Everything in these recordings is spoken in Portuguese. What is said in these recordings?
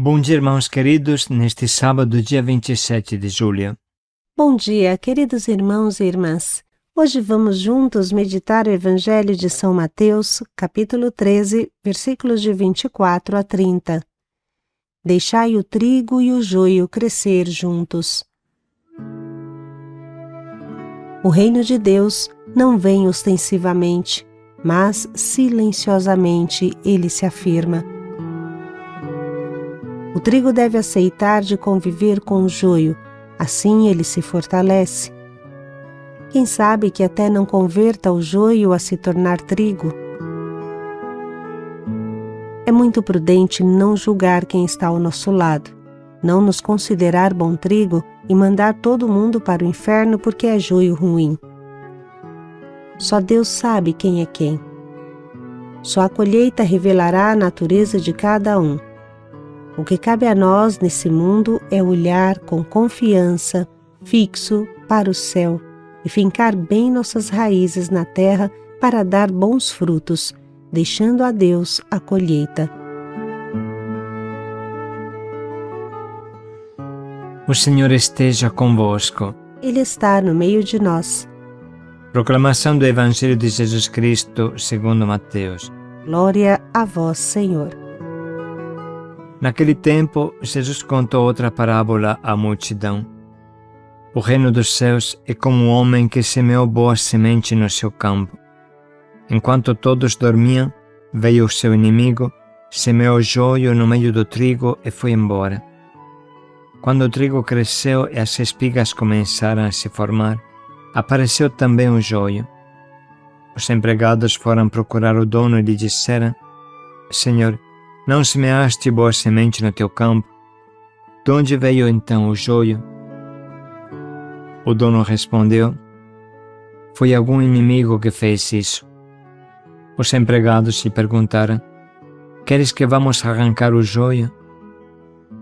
Bom dia, irmãos queridos, neste sábado, dia 27 de julho. Bom dia, queridos irmãos e irmãs. Hoje vamos juntos meditar o Evangelho de São Mateus, capítulo 13, versículos de 24 a 30. Deixai o trigo e o joio crescer juntos. O reino de Deus não vem ostensivamente, mas silenciosamente ele se afirma. O trigo deve aceitar de conviver com o joio, assim ele se fortalece. Quem sabe que até não converta o joio a se tornar trigo? É muito prudente não julgar quem está ao nosso lado, não nos considerar bom trigo e mandar todo mundo para o inferno porque é joio ruim. Só Deus sabe quem é quem. Só a colheita revelará a natureza de cada um. O que cabe a nós nesse mundo é olhar com confiança, fixo para o céu e fincar bem nossas raízes na terra para dar bons frutos, deixando a Deus a colheita. O Senhor esteja convosco. Ele está no meio de nós. Proclamação do Evangelho de Jesus Cristo segundo Mateus. Glória a vós, Senhor. Naquele tempo, Jesus contou outra parábola à multidão. O reino dos céus é como um homem que semeou boa semente no seu campo. Enquanto todos dormiam, veio o seu inimigo, semeou joio no meio do trigo e foi embora. Quando o trigo cresceu e as espigas começaram a se formar, apareceu também o joio. Os empregados foram procurar o dono e lhe disseram: Senhor, não semeaste boa semente no teu campo? De onde veio então o joio? O dono respondeu: Foi algum inimigo que fez isso. Os empregados lhe perguntaram: Queres que vamos arrancar o joio?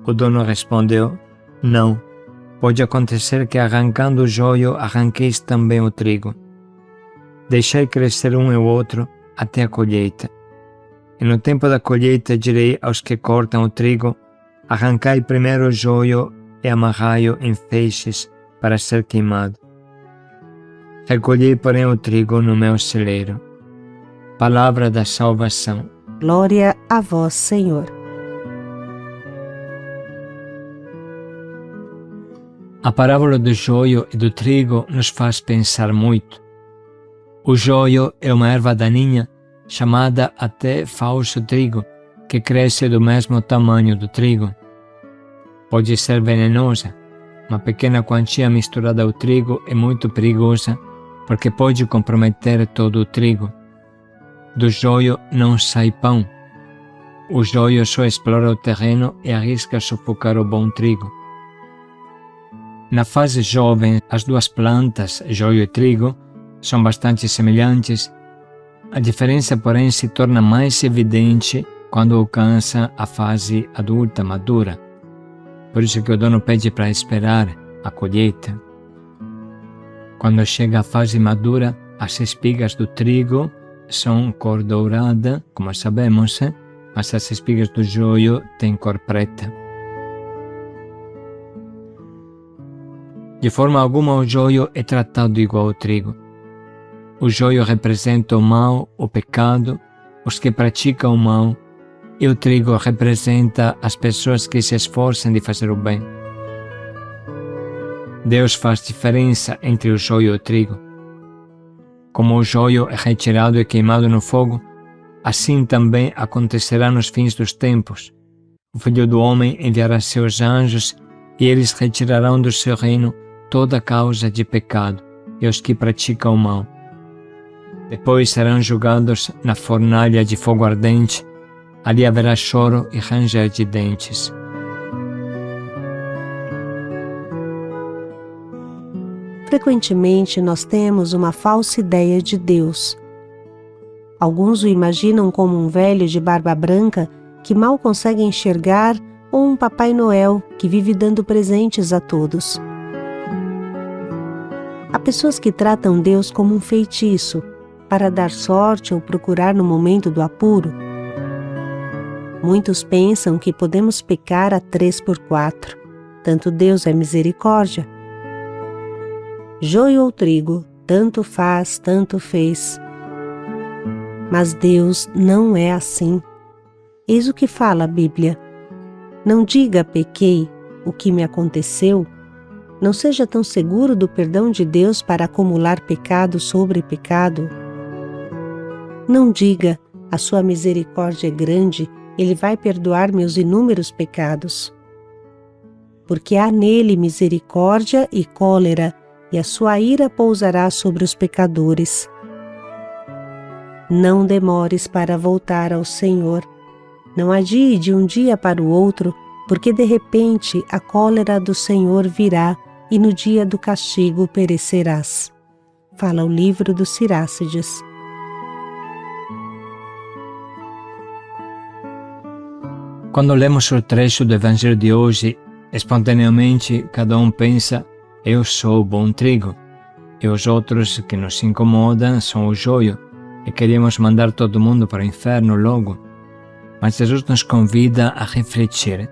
O dono respondeu: Não, pode acontecer que arrancando o joio arranqueis também o trigo. Deixai crescer um e o outro até a colheita. E no tempo da colheita direi aos que cortam o trigo: arrancai primeiro o joio e amarrai-o em feixes para ser queimado. Recolhei, porém, o trigo no meu celeiro. Palavra da salvação. Glória a vós, Senhor. A parábola do joio e do trigo nos faz pensar muito. O joio é uma erva daninha chamada até falso trigo, que cresce do mesmo tamanho do trigo. Pode ser venenosa. Uma pequena quantia misturada ao trigo é muito perigosa, porque pode comprometer todo o trigo. Do joio não sai pão. O joio só explora o terreno e arrisca sufocar o bom trigo. Na fase jovem, as duas plantas, joio e trigo, são bastante semelhantes. A diferença, porém, se torna mais evidente quando alcança a fase adulta, madura. Por isso que o dono pede para esperar a colheita. Quando chega a fase madura, as espigas do trigo são cor dourada, como sabemos, mas as espigas do joio têm cor preta. De forma alguma, o joio é tratado igual ao trigo. O joio representa o mal, o pecado, os que praticam o mal, e o trigo representa as pessoas que se esforçam de fazer o bem. Deus faz diferença entre o joio e o trigo. Como o joio é retirado e queimado no fogo, assim também acontecerá nos fins dos tempos. O Filho do Homem enviará seus anjos e eles retirarão do seu reino toda causa de pecado e os que praticam o mal. Depois serão julgados na fornalha de fogo ardente. Ali haverá choro e ranger de dentes. Frequentemente nós temos uma falsa ideia de Deus. Alguns o imaginam como um velho de barba branca que mal consegue enxergar ou um Papai Noel que vive dando presentes a todos. Há pessoas que tratam Deus como um feitiço, para dar sorte ou procurar no momento do apuro. Muitos pensam que podemos pecar a 3x4. Tanto Deus é misericórdia. Joio ou trigo, tanto faz, tanto fez. Mas Deus não é assim. Eis o que fala a Bíblia. Não diga pequei, o que me aconteceu. Não seja tão seguro do perdão de Deus para acumular pecado sobre pecado. Não diga, a sua misericórdia é grande, Ele vai perdoar meus inúmeros pecados. Porque há nele misericórdia e cólera, e a sua ira pousará sobre os pecadores. Não demores para voltar ao Senhor. Não adie de um dia para o outro, porque de repente a cólera do Senhor virá e no dia do castigo perecerás. Fala o livro dos Sirácides. Quando lemos o trecho do Evangelho de hoje, espontaneamente cada um pensa: eu sou o bom trigo, e os outros que nos incomodam são o joio, e queremos mandar todo mundo para o inferno logo. Mas Jesus nos convida a refletir.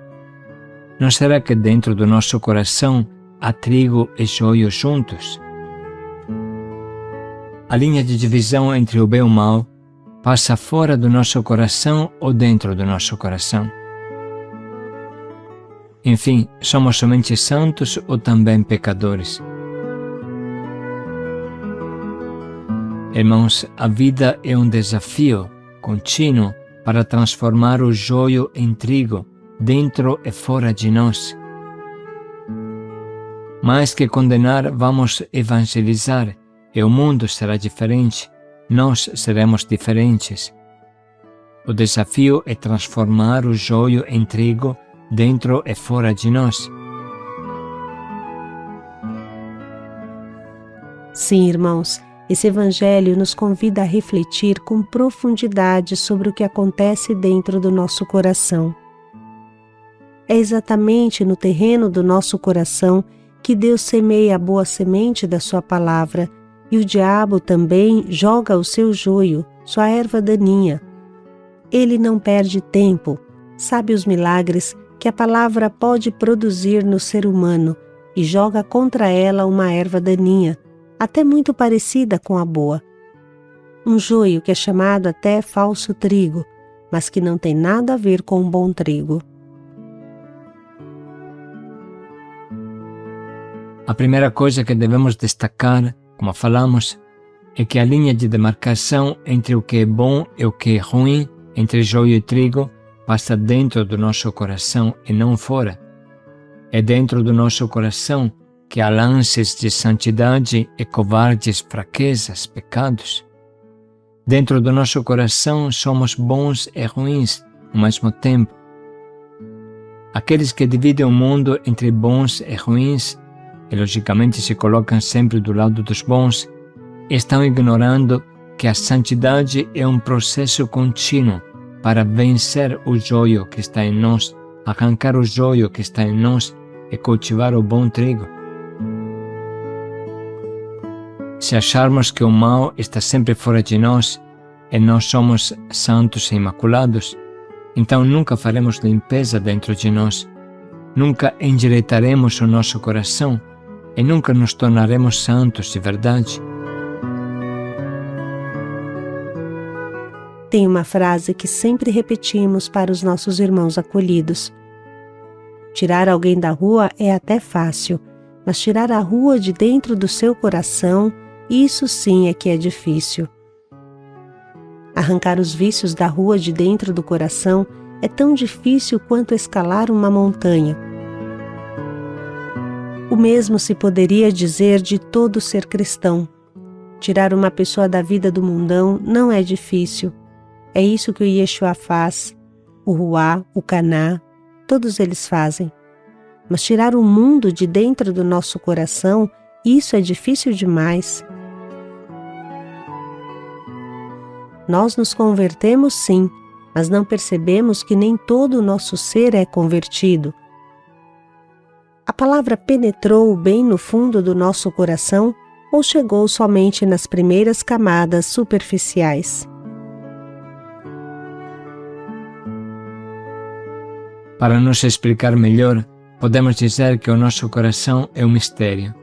Não será que dentro do nosso coração há trigo e joio juntos? A linha de divisão entre o bem e o mal passa fora do nosso coração ou dentro do nosso coração? Enfim, somos somente santos ou também pecadores? Irmãos, a vida é um desafio contínuo para transformar o joio em trigo, dentro e fora de nós. Mais que condenar, vamos evangelizar, e o mundo será diferente, nós seremos diferentes. O desafio é transformar o joio em trigo, dentro e fora de nós. Sim, irmãos, esse Evangelho nos convida a refletir com profundidade sobre o que acontece dentro do nosso coração. É exatamente no terreno do nosso coração que Deus semeia a boa semente da sua palavra, e o diabo também joga o seu joio, sua erva daninha. Ele não perde tempo, sabe os milagres que a palavra pode produzir no ser humano e joga contra ela uma erva daninha, até muito parecida com a boa. Um joio que é chamado até falso trigo, mas que não tem nada a ver com o bom trigo. A primeira coisa que devemos destacar, como falamos, é que a linha de demarcação entre o que é bom e o que é ruim, entre joio e trigo, passa dentro do nosso coração e não fora. É dentro do nosso coração que há lances de santidade e covardes fraquezas, pecados. Dentro do nosso coração somos bons e ruins ao mesmo tempo. Aqueles que dividem o mundo entre bons e ruins, e logicamente se colocam sempre do lado dos bons, estão ignorando que a santidade é um processo contínuo para vencer o joio que está em nós, arrancar o joio que está em nós e cultivar o bom trigo. Se acharmos que o mal está sempre fora de nós e nós somos santos e imaculados, então nunca faremos limpeza dentro de nós, nunca endireitaremos o nosso coração e nunca nos tornaremos santos de verdade. Tem uma frase que sempre repetimos para os nossos irmãos acolhidos. Tirar alguém da rua é até fácil, mas tirar a rua de dentro do seu coração, isso sim é que é difícil. Arrancar os vícios da rua de dentro do coração é tão difícil quanto escalar uma montanha. O mesmo se poderia dizer de todo ser cristão. Tirar uma pessoa da vida do mundão não é difícil. É isso que o Yeshua faz, o Ruá, o Caná, todos eles fazem. Mas tirar o mundo de dentro do nosso coração, isso é difícil demais. Nós nos convertemos sim, mas não percebemos que nem todo o nosso ser é convertido. A palavra penetrou bem no fundo do nosso coração ou chegou somente nas primeiras camadas superficiais? Para nos explicar melhor, podemos dizer que o nosso coração é um mistério.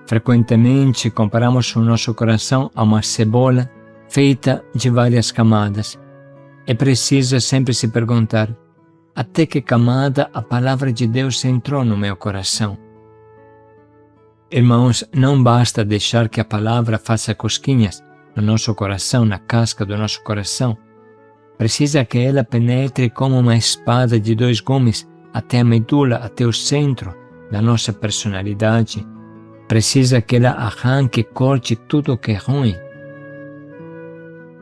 Frequentemente comparamos o nosso coração a uma cebola feita de várias camadas. É preciso sempre se perguntar: até que camada a palavra de Deus entrou no meu coração? Irmãos, não basta deixar que a palavra faça cosquinhas no nosso coração, na casca do nosso coração. Precisa que ela penetre como uma espada de 2 gumes até a medula, até o centro da nossa personalidade. Precisa que ela arranque e corte tudo o que é ruim.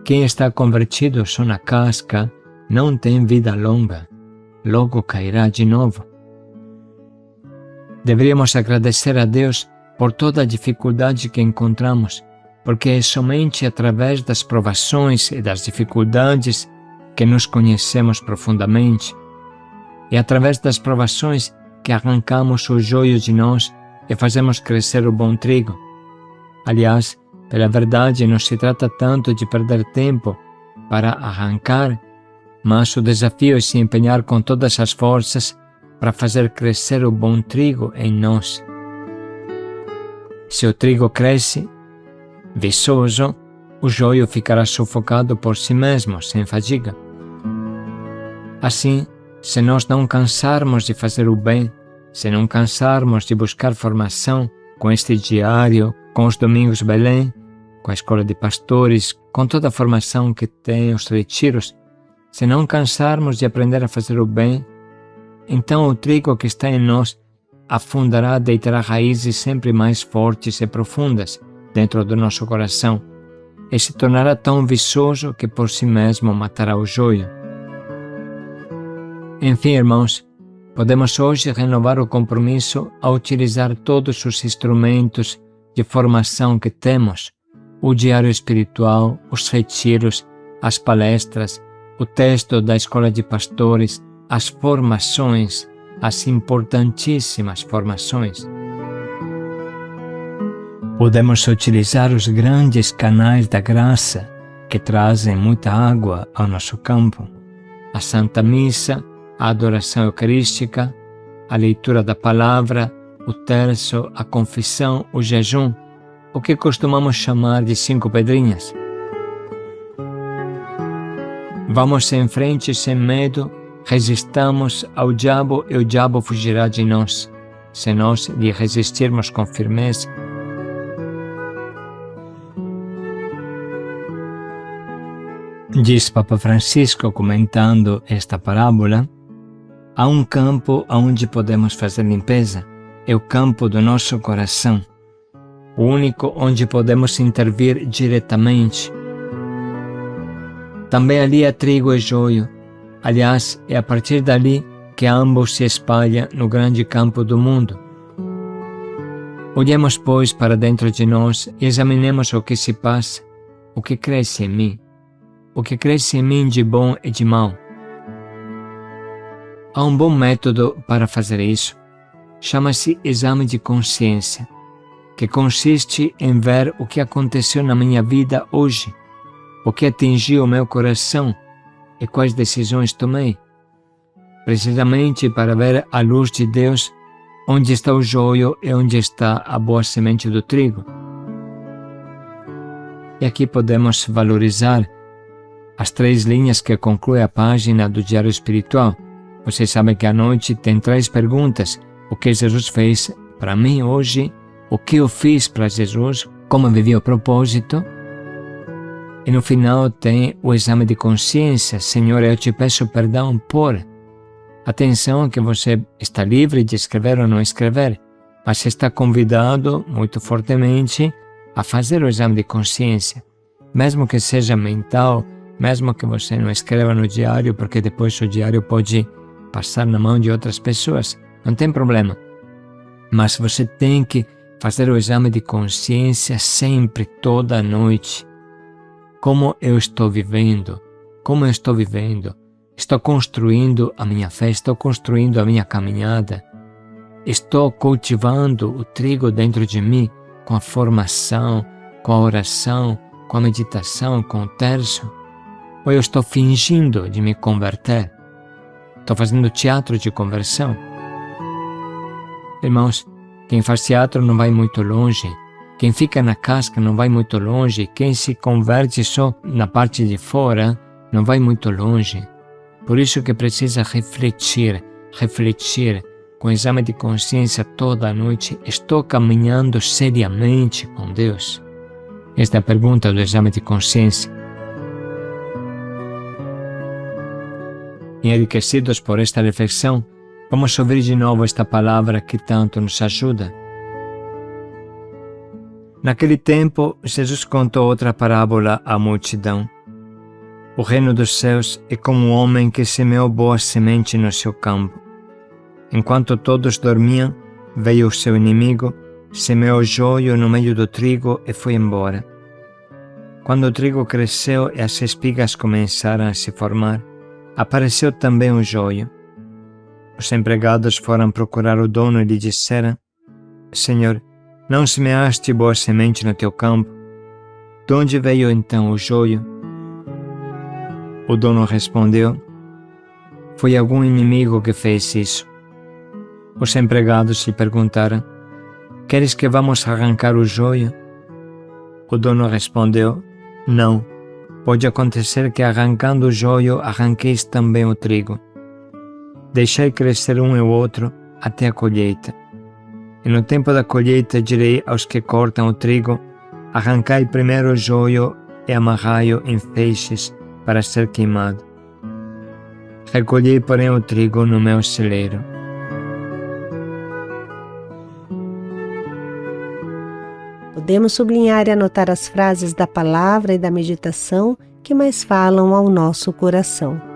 Quem está convertido só na casca não tem vida longa. Logo cairá de novo. Deveríamos agradecer a Deus por toda a dificuldade que encontramos, porque é somente através das provações e das dificuldades que nos conhecemos profundamente. É através das provações que arrancamos o joio de nós e fazemos crescer o bom trigo. Aliás, pela verdade, não se trata tanto de perder tempo para arrancar, mas o desafio é se empenhar com todas as forças para fazer crescer o bom trigo em nós. Se o trigo cresce viçoso, o joio ficará sufocado por si mesmo, sem fadiga. Assim, se nós não cansarmos de fazer o bem, se não cansarmos de buscar formação com este diário, com os Domingos Belém, com a Escola de Pastores, com toda a formação que tem os retiros, se não cansarmos de aprender a fazer o bem, então o trigo que está em nós afundará, deitará raízes sempre mais fortes e profundas dentro do nosso coração e se tornará tão viçoso que por si mesmo matará o joio. Enfim, irmãos, podemos hoje renovar o compromisso a utilizar todos os instrumentos de formação que temos: o diário espiritual, os retiros, as palestras, o texto da Escola de Pastores, as formações, as importantíssimas formações. Podemos utilizar os grandes canais da graça que trazem muita água ao nosso campo: a Santa Missa, a adoração eucarística, a leitura da palavra, o terço, a confissão, o jejum, o que costumamos chamar de 5 pedrinhas. Vamos em frente sem medo, resistamos ao diabo e o diabo fugirá de nós, se nós lhe resistirmos com firmeza. Diz Papa Francisco, comentando esta parábola: há um campo onde podemos fazer limpeza, é o campo do nosso coração, o único onde podemos intervir diretamente. Também ali há trigo e joio. Aliás, é a partir dali que ambos se espalham no grande campo do mundo. Olhemos, pois, para dentro de nós e examinemos o que se passa, o que cresce em mim, o que cresce em mim de bom e de mal. Há um bom método para fazer isso. Chama-se exame de consciência, que consiste em ver o que aconteceu na minha vida hoje, o que atingiu o meu coração e quais decisões tomei, precisamente para ver à luz de Deus onde está o joio e onde está a boa semente do trigo. E aqui podemos valorizar as 3 linhas que concluem a página do Diário Espiritual. Vocês sabem que à noite tem 3 perguntas: o que Jesus fez para mim hoje, o que eu fiz para Jesus, como vivi o propósito. E no final tem o exame de consciência: Senhor, eu te peço perdão por... Atenção que você está livre de escrever ou não escrever, mas está convidado muito fortemente a fazer o exame de consciência, mesmo que seja mental, mesmo que você não escreva no diário, porque depois o diário pode passar na mão de outras pessoas, não tem problema. Mas você tem que fazer o exame de consciência sempre, toda noite. Como eu estou vivendo? Como eu estou vivendo? Estou construindo a minha fé, estou construindo a minha caminhada. Estou cultivando o trigo dentro de mim com a formação, com a oração, com a meditação, com o terço? Ou eu estou fingindo de me converter? Estou fazendo teatro de conversão. Irmãos, quem faz teatro não vai muito longe. Quem fica na casca não vai muito longe. Quem se converte só na parte de fora não vai muito longe. Por isso que precisa refletir com exame de consciência toda a noite. Estou caminhando seriamente com Deus? Esta é a pergunta do exame de consciência. Enriquecidos por esta reflexão, vamos ouvir de novo esta palavra que tanto nos ajuda. Naquele tempo, Jesus contou outra parábola à multidão. O reino dos céus é como um homem que semeou boa semente no seu campo. Enquanto todos dormiam, veio o seu inimigo, semeou joio no meio do trigo e foi embora. Quando o trigo cresceu e as espigas começaram a se formar, apareceu também o joio. Os empregados foram procurar o dono e lhe disseram: Senhor, não semeaste boa semente no teu campo? De onde veio então o joio? O dono respondeu: Foi algum inimigo que fez isso. Os empregados lhe perguntaram: Queres que vamos arrancar o joio? O dono respondeu: Não. Pode acontecer que arrancando o joio arranqueis também o trigo. Deixai crescer um e o outro até a colheita. E no tempo da colheita direi aos que cortam o trigo: Arrancai primeiro o joio e amarrai-o em feixes para ser queimado. Recolhei, porém, o trigo no meu celeiro. Podemos sublinhar e anotar as frases da palavra e da meditação que mais falam ao nosso coração.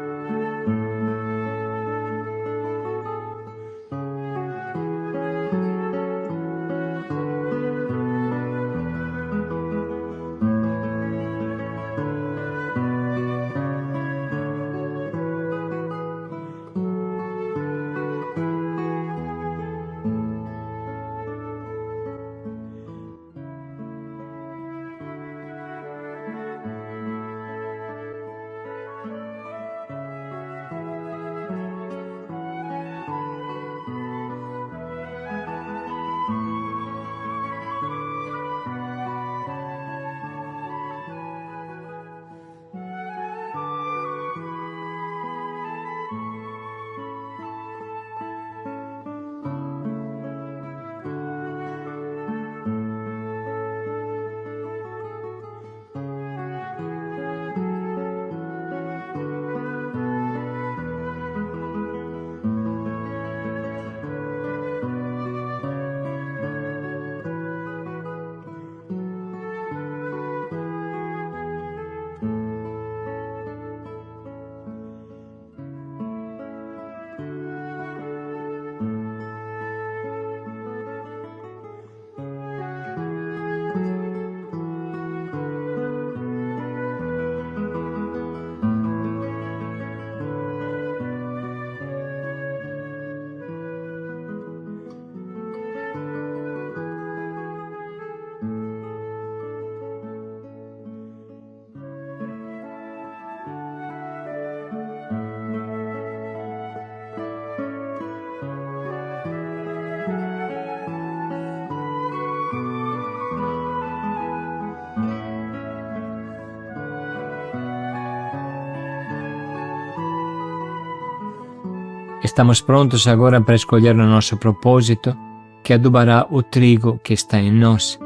Estamos prontos agora para escolher o nosso propósito, que adubará o trigo que está em nós.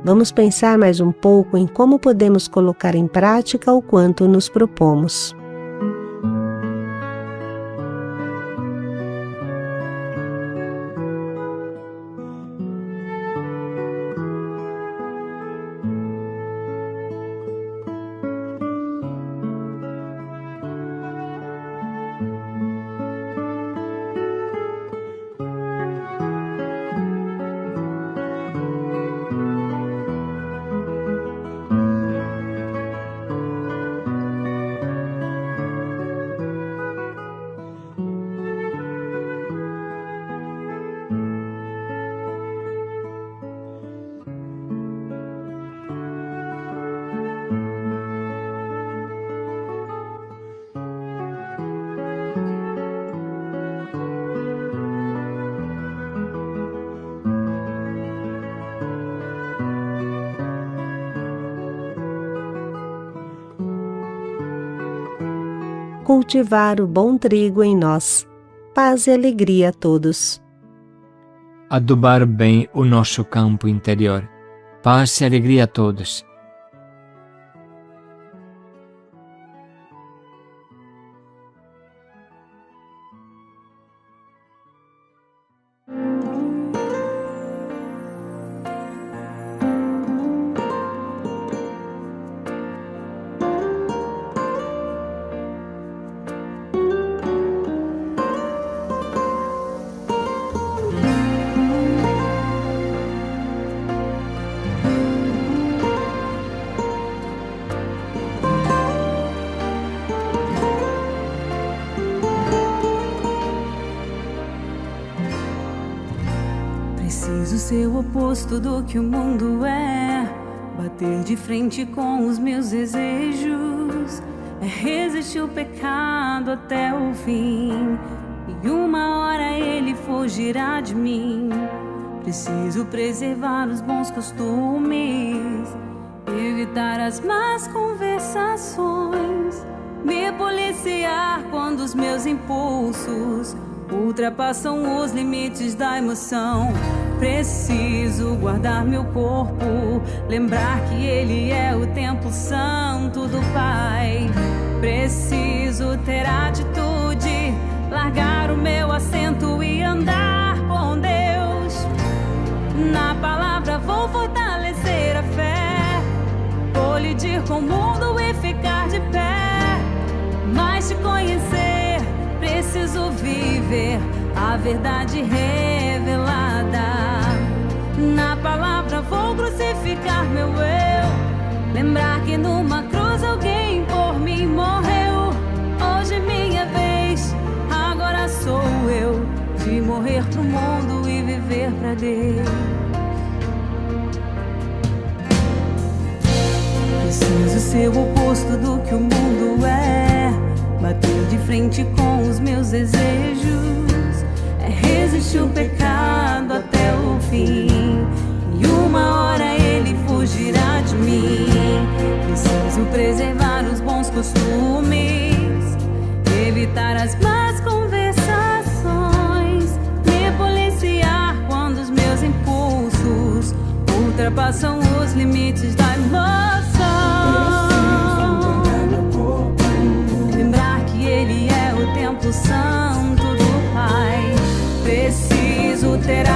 Vamos pensar mais um pouco em como podemos colocar em prática o quanto nos propomos. Cultivar o bom trigo em nós. Paz e alegria a todos. Adubar bem o nosso campo interior. Paz e alegria a todos. Preciso ser o oposto do que o mundo é, bater de frente com os meus desejos, é resistir o pecado até o fim, e uma hora ele fugirá de mim. Preciso preservar os bons costumes, evitar as más conversações, me policiar quando os meus impulsos ultrapassam os limites da emoção. Preciso guardar meu corpo, lembrar que ele é o templo santo do Pai. Preciso ter atitude, largar o meu assento e andar com Deus. Na palavra vou fortalecer a fé, colidir com o mundo e ficar de pé. Mas te conhecer, preciso viver a verdade revelada. Na palavra vou crucificar meu eu, lembrar que numa cruz alguém por mim morreu. Hoje é minha vez, agora sou eu, de morrer pro mundo e viver pra Deus. Preciso ser o oposto do que o mundo é, bater de frente com os meus desejos, é resistir o pecado até o fim, e uma hora ele fugirá de mim. Preciso preservar os bons costumes, evitar as más conversações, me policiar quando os meus impulsos ultrapassam os limites da emoção. Santo do Pai, preciso ter